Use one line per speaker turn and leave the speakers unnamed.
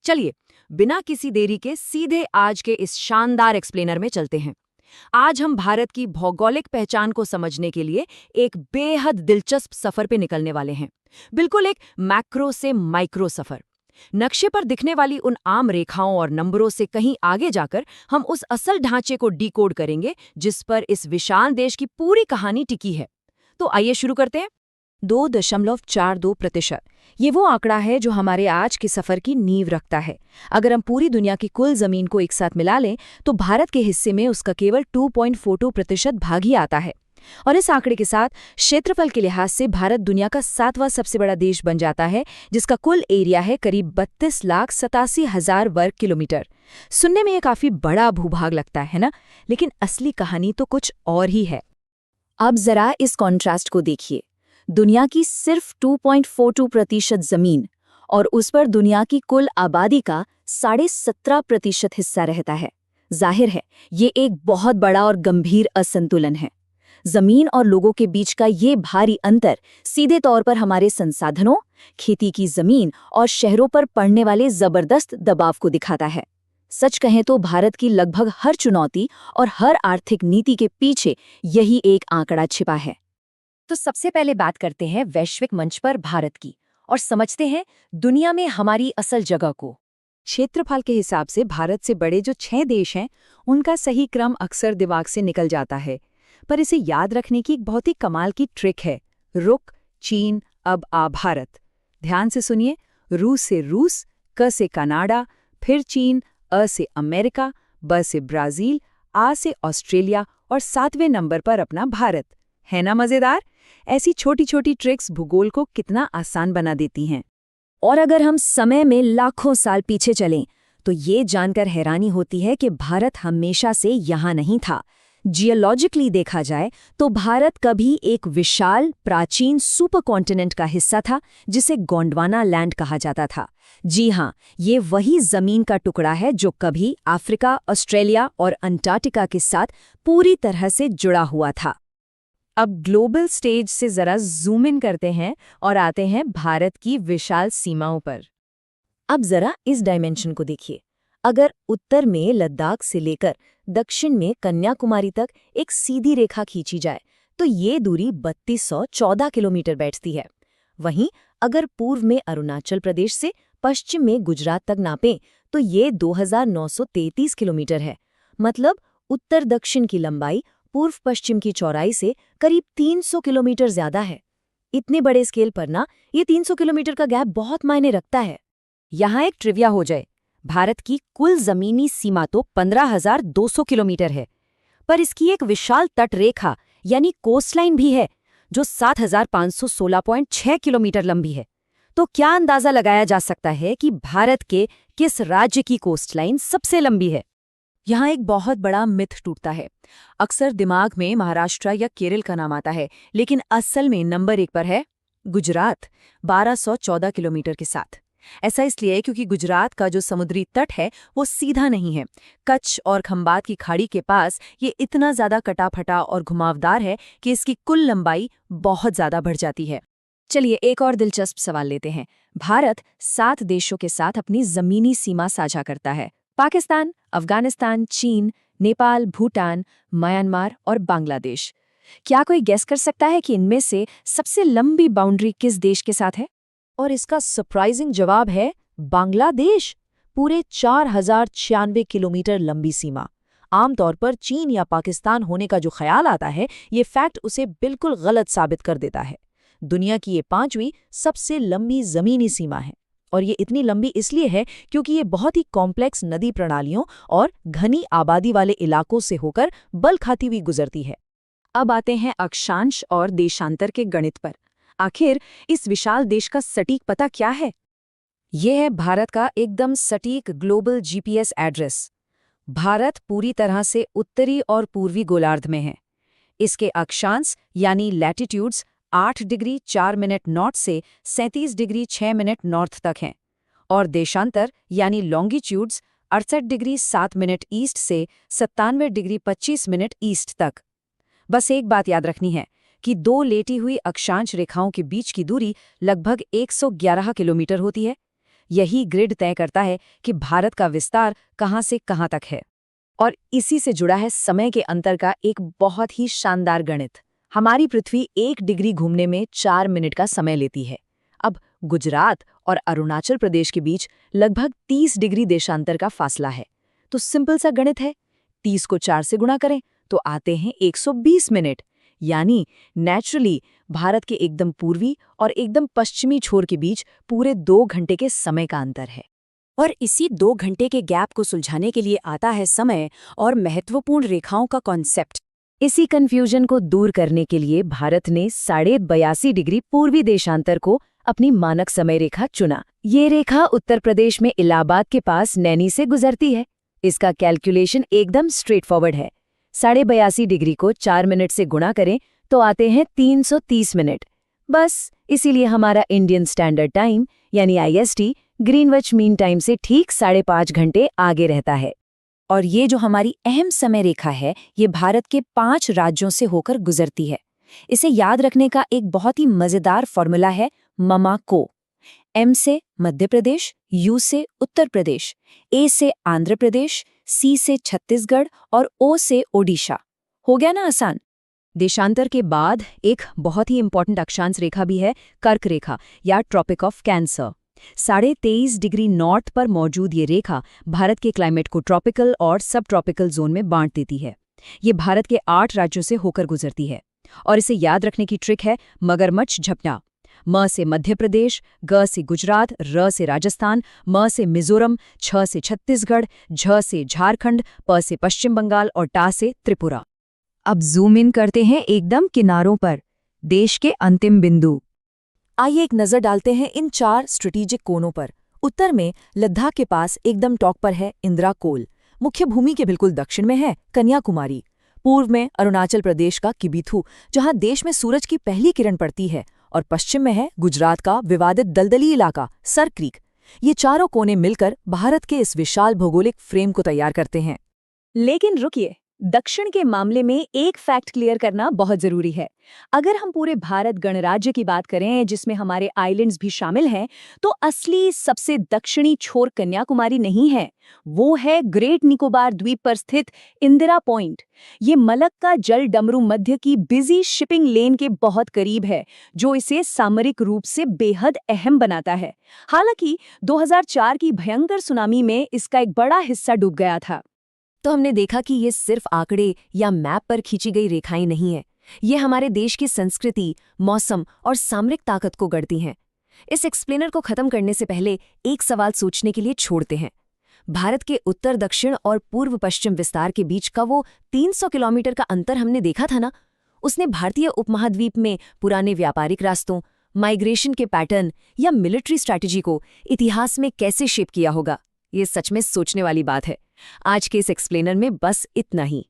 चलिए, बिना किसी देरी के सीधे आज के इस शानदार एक्सप्लेनर में चलते हैं। आज हम भारत की भौगोलिक पहचान को समझने के लिए एक बेहद दिलचस्प सफर पे निकलने वाले हैं। बिल्कुल एक मैक्रो से माइक्रो सफर। नक्शे पर दिखने वाली उन आम रेखाओं और नंबरों से कहीं आगे जाकर हम उस असल ढांचे को डिकोड करेंगे जिस पर इस विशाल देश की पूरी कहानी टिकी है। तो आइए शुरू करते हैं। 2.42%। ये वो आंकड़ा है जो हमारे आज के सफर की नींव रखता है। अगर हम पूरी दुनिया की कुल जमीन को एक साथ मिला लें तो भारत के हिस्से में उसका केवल 2.42% भाग ही आता है। और इस आंकड़े के साथ क्षेत्रफल के लिहाज से भारत दुनिया का 7वां सबसे बड़ा देश बन जाता है, जिसका कुल एरिया है करीब 32,87,000 वर्ग किलोमीटर। सुनने में ये काफी बड़ा भूभाग लगता है ना, लेकिन असली कहानी तो कुछ और ही है। अब जरा इस कॉन्ट्रास्ट को देखिए। दुनिया की सिर्फ 2.42% जमीन और उस पर दुनिया की कुल आबादी का 17.5% हिस्सा रहता है। जाहिर है ये एक बहुत बड़ा और गंभीर असंतुलन है। जमीन और लोगों के बीच का ये भारी अंतर सीधे तौर पर हमारे संसाधनों, खेती की जमीन और शहरों पर पड़ने वाले जबरदस्त दबाव को दिखाता है। सच कहें तो भारत की लगभग हर चुनौती और हर आर्थिक नीति के पीछे यही एक आंकड़ा छिपा है। तो सबसे पहले बात करते हैं वैश्विक मंच पर भारत की और समझते हैं दुनिया में हमारी असल जगह को। क्षेत्रफल के हिसाब से भारत से बड़े जो 6 देश हैं, उनका सही क्रम अक्सर दिमाग से निकल जाता है, पर इसे याद रखने की एक बहुत ही कमाल की ट्रिक है। रुक, चीन, अब आ भारत। ध्यान से सुनिए। रूस से रूस, क से कनाडा, फिर चीन, अ से अमेरिका, ब से ब्राजील, आ से ऑस्ट्रेलिया और 7वें नंबर पर अपना भारत। है ना मजेदार? ऐसी छोटी छोटी ट्रिक्स भूगोल को कितना आसान बना देती हैं। और अगर हम समय में लाखों साल पीछे चलें तो ये जानकर हैरानी होती है कि भारत हमेशा से यहाँ नहीं था। जियोलॉजिकली देखा जाए तो भारत कभी एक विशाल प्राचीन सुपर कॉन्टिनेंट का हिस्सा था जिसे गोंडवाना लैंड कहा जाता था। जी हाँ, ये वही जमीन का टुकड़ा है जो कभी अफ्रीका, ऑस्ट्रेलिया और अंटार्कटिका के साथ पूरी तरह से जुड़ा हुआ था। अब ग्लोबल स्टेज से जरा जूम इन करते हैं और आते हैं भारत की विशाल सीमाओं पर। अब जरा इस डायमेंशन को देखिए। अगर उत्तर में लद्दाख से लेकर दक्षिण में कन्याकुमारी तक एक सीधी रेखा खींची जाए तो ये दूरी 3214 किलोमीटर बैठती है। वहीं अगर पूर्व में अरुणाचल प्रदेश से पश्चिम में गुजरात तक नापें तो ये 2933 किलोमीटर है। मतलब उत्तर दक्षिण की लंबाई पूर्व पश्चिम की चौड़ाई से करीब 300 किलोमीटर ज्यादा है। इतने बड़े स्केल पर ना ये 300 किलोमीटर का गैप बहुत मायने रखता है। यहाँ एक ट्रिविया हो जाए। भारत की कुल जमीनी सीमा तो 15,200 किलोमीटर है, पर इसकी एक विशाल तट रेखा यानी कोस्टलाइन भी है जो 7,516.6 किलोमीटर लंबी है। तो क्या अंदाजा लगाया जा सकता है कि भारत के किस राज्य की कोस्टलाइन सबसे लंबी है? यहाँ एक बहुत बड़ा मिथ टूटता है। अक्सर दिमाग में महाराष्ट्र या केरल का नाम आता है, लेकिन असल में नंबर 1 पर है गुजरात, 1214 किलोमीटर के साथ। ऐसा इसलिए क्योंकि गुजरात का जो समुद्री तट है वो सीधा नहीं है। कच्छ और खंबात की खाड़ी के पास ये इतना ज्यादा कटा-फटा और घुमावदार है कि इसकी कुल लंबाई बहुत ज्यादा बढ़ जाती है। चलिए एक और दिलचस्प सवाल लेते हैं। भारत 7 देशों के साथ अपनी जमीनी सीमा साझा करता है। पाकिस्तान, अफगानिस्तान, चीन, नेपाल, भूटान, म्यांमार और बांग्लादेश। क्या कोई गेस कर सकता है कि इनमें से सबसे लंबी बाउंड्री किस देश के साथ है? और इसका सरप्राइजिंग जवाब है बांग्लादेश। पूरे 4,096 किलोमीटर लंबी सीमा। आमतौर पर चीन या पाकिस्तान होने का जो ख्याल आता है, ये फैक्ट उसे बिल्कुल गलत साबित कर देता है। दुनिया की ये 5वीं सबसे लंबी जमीनी सीमा है और ये इतनी लंबी इसलिए है क्योंकि ये बहुत ही कॉम्प्लेक्स नदी प्रणालियों और घनी आबादी वाले इलाकों से होकर बल खाती हुई गुजरती है। अब आते हैं अक्षांश और देशांतर के गणित पर। आखिर इस विशाल देश का सटीक पता क्या है? यह है भारत का एकदम सटीक ग्लोबल जीपीएस एड्रेस। भारत पूरी तरह से उत्तरी और पूर्वी गोलार्ध में है। इसके अक्षांश यानी लैटिट्यूड्स 8 डिग्री 4 मिनट नॉर्थ से 37 डिग्री 6 मिनट नॉर्थ तक हैं और देशांतर यानी लॉन्गिट्यूड्स 68 डिग्री 7 मिनट ईस्ट से 97 डिग्री 25 मिनट ईस्ट तक। बस एक बात याद रखनी है कि 2 लेटी हुई अक्षांश रेखाओं के बीच की दूरी लगभग 111 किलोमीटर होती है, यही ग्रिड तय करता है कि भारत का विस्तार कहाँ से कहाँ तक है। और इसी से जुड़ा है समय के अंतर का एक बहुत ही शानदार गणित। हमारी पृथ्वी 1 डिग्री घूमने में 4 मिनट का समय लेती है। अब गुजरात और अरुणाचल प्रदेश के बीच लगभग 30 डिग्री देशांतर का फासला है। तो सिंपल सा गणित है, 30 को 4 से गुणा करें तो आते हैं 120 मिनट। यानी नेचुरली भारत के एकदम पूर्वी और एकदम पश्चिमी छोर के बीच पूरे 2 घंटे के समय का अंतर है।
और इसी 2 घंटे के गैप को सुलझाने के लिए आता है समय और महत्वपूर्ण रेखाओं का कॉन्सेप्ट।
इसी कंफ्यूजन को दूर करने के लिए भारत ने 82.5 डिग्री पूर्वी देशांतर को अपनी मानक समय रेखा चुना। ये रेखा उत्तर प्रदेश में इलाहाबाद के पास नैनी से गुजरती है। इसका कैलकुलेशन एकदम स्ट्रेट फॉरवर्ड है। 82.5 डिग्री को 4 मिनट से गुणा करें तो आते हैं 330 मिनट। बस इसीलिए हमारा इंडियन स्टैंडर्ड टाइम यानी IST ग्रीनविच मीन टाइम से ठीक 5.5 घंटे आगे रहता है।
और ये जो हमारी अहम समय रेखा है, ये भारत के 5 राज्यों से होकर गुजरती है। इसे याद रखने का एक बहुत ही मजेदार फॉर्मूला है ममाको। M से मध्य प्रदेश, U से उत्तर प्रदेश, A से आंध्र प्रदेश, C से छत्तीसगढ़ और O से ओडिशा। हो गया ना आसान?
देशांतर के बाद एक बहुत ही इंपॉर्टेंट अक्षांश रेखा भी है, कर्क रेखा या tropic of cancer. 23.5 degree north पर मौजूद ये रेखा भारत के क्लाइमेट को ट्रॉपिकल और सब ट्रॉपिकल जोन में बांट देती है। ये भारत के 8 राज्यों से होकर गुजरती है और इसे याद रखने की ट्रिक है मगरमच्छ झपना। म से मध्य प्रदेश, ग से गुजरात, र से राजस्थान, म से मिजोरम, छ से छत्तीसगढ़, झ से झारखंड, प से पश्चिम बंगाल और टा से त्रिपुरा। अब जूम इन करते हैं एकदम किनारों पर, देश के अंतिम बिंदु।
आइए एक नजर डालते हैं इन 4 स्ट्रेटेजिक कोनों पर। उत्तर में लद्दाख के पास एकदम टॉप पर है इंदिरा कोल। मुख्य भूमि के बिल्कुल दक्षिण में है कन्याकुमारी। पूर्व में अरुणाचल प्रदेश का किबिथु, जहां देश में सूरज की पहली किरण पड़ती है। और पश्चिम में है गुजरात का विवादित दलदली इलाका सर क्रीक। ये चारों कोने मिलकर भारत के इस विशाल भौगोलिक फ्रेम को तैयार करते हैं।
लेकिन रुकिए, दक्षिण के मामले में एक फैक्ट क्लियर करना बहुत जरूरी है। अगर हम पूरे भारत गणराज्य की बात करें जिसमें हमारे आइलैंड्स भी शामिल हैं, तो असली सबसे दक्षिणी छोर कन्याकुमारी नहीं है, वो है ग्रेट निकोबार द्वीप पर स्थित इंदिरा पॉइंट। ये मलक्का जल डमरू मध्य की बिजी शिपिंग लेन के बहुत करीब है, जो इसे सामरिक रूप से बेहद अहम बनाता है। हालांकि 2004 की भयंकर सुनामी में इसका एक बड़ा हिस्सा डूब गया था।
तो हमने देखा कि ये सिर्फ आंकड़े या मैप पर खींची गई रेखाएं नहीं हैं। ये हमारे देश की संस्कृति, मौसम और सामरिक ताकत को गढ़ती हैं। इस एक्सप्लेनर को खत्म करने से पहले एक सवाल सोचने के लिए छोड़ते हैं। भारत के उत्तर दक्षिण और पूर्व पश्चिम विस्तार के बीच का वो 300 किलोमीटर का अंतर हमने देखा था ना, उसने भारतीय उपमहाद्वीप में पुराने व्यापारिक रास्तों, माइग्रेशन के पैटर्न या मिलिट्री स्ट्रैटेजी को इतिहास में कैसे शेप किया होगा? ये सच में सोचने वाली बात है। आज के इस एक्सप्लेनर में बस इतना ही।